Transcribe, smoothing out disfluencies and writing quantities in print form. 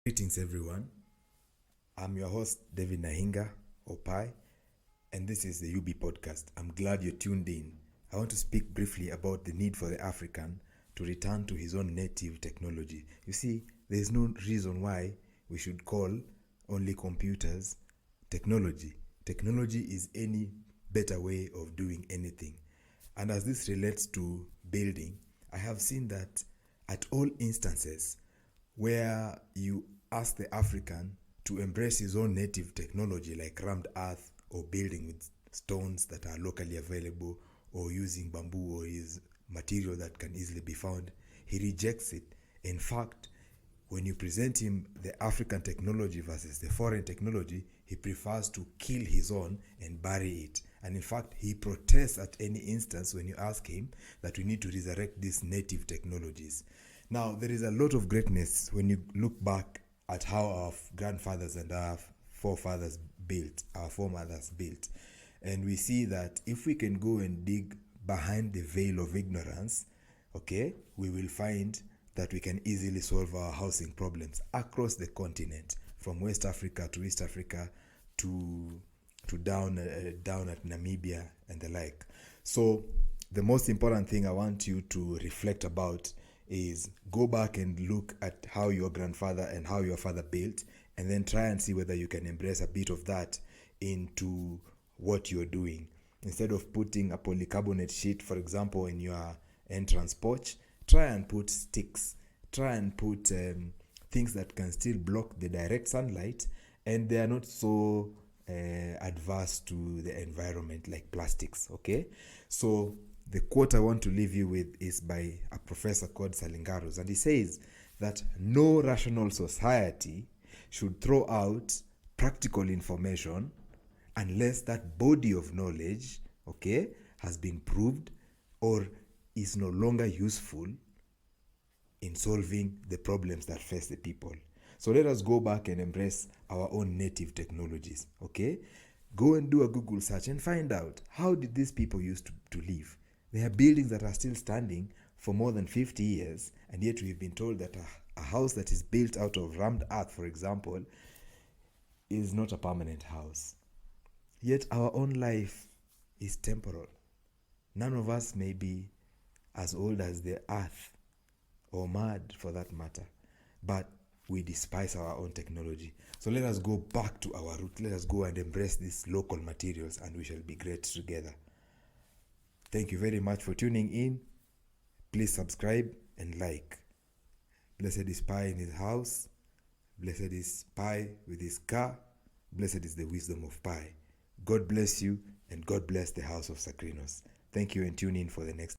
Greetings everyone, I'm your host David Nahinga, or Pi, and this is the UB podcast. I'm glad you're tuned in. I want to speak briefly about the need for the African to return to his own native technology. You see, there's no reason why we should call only computers technology. Technology is any better way of doing anything. And as this relates to building, I have seen that at all instances where you ask the African to embrace his own native technology like rammed earth or building with stones that are locally available or using bamboo or his material that can easily be found, he rejects it. In fact, when you present him the African technology versus the foreign technology, he prefers to kill his own and bury it. And in fact, he protests at any instance when you ask him that we need to resurrect these native technologies. Now, there is a lot of greatness when you look back at how our grandfathers and our forefathers built, our foremothers built. And we see that if we can go and dig behind the veil of ignorance, we will find that we can easily solve our housing problems across the continent, from West Africa to East Africa to down at Namibia and the like. So the most important thing I want you to reflect about is go back and look at how your grandfather and how your father built, and then try and see whether you can embrace a bit of that into what you're doing. Instead of putting a polycarbonate sheet, for example, in your entrance porch, try and put sticks. Try and put things that can still block the direct sunlight, and they are not so adverse to the environment like plastics. So the quote I want to leave you with is by a professor called Salingaros, and he says that no rational society should throw out practical information unless that body of knowledge, has been proved or is no longer useful in solving the problems that face the people. So let us go back and embrace our own native technologies. Go and do a Google search and find out, how did these people used to live? There are buildings that are still standing for more than 50 years, and yet we've been told that a house that is built out of rammed earth, for example, is not a permanent house. Yet our own life is temporal. None of us may be as old as the earth, or mad for that matter, but we despise our own technology. So let us go back to our root. Let us go and embrace these local materials, and we shall be great together. Thank you very much for tuning in. Please subscribe and like. Blessed is Pi in his house. Blessed is Pi with his car. Blessed is the wisdom of Pi. God bless you, and God bless the house of Sakrinos. Thank you, and tune in for the next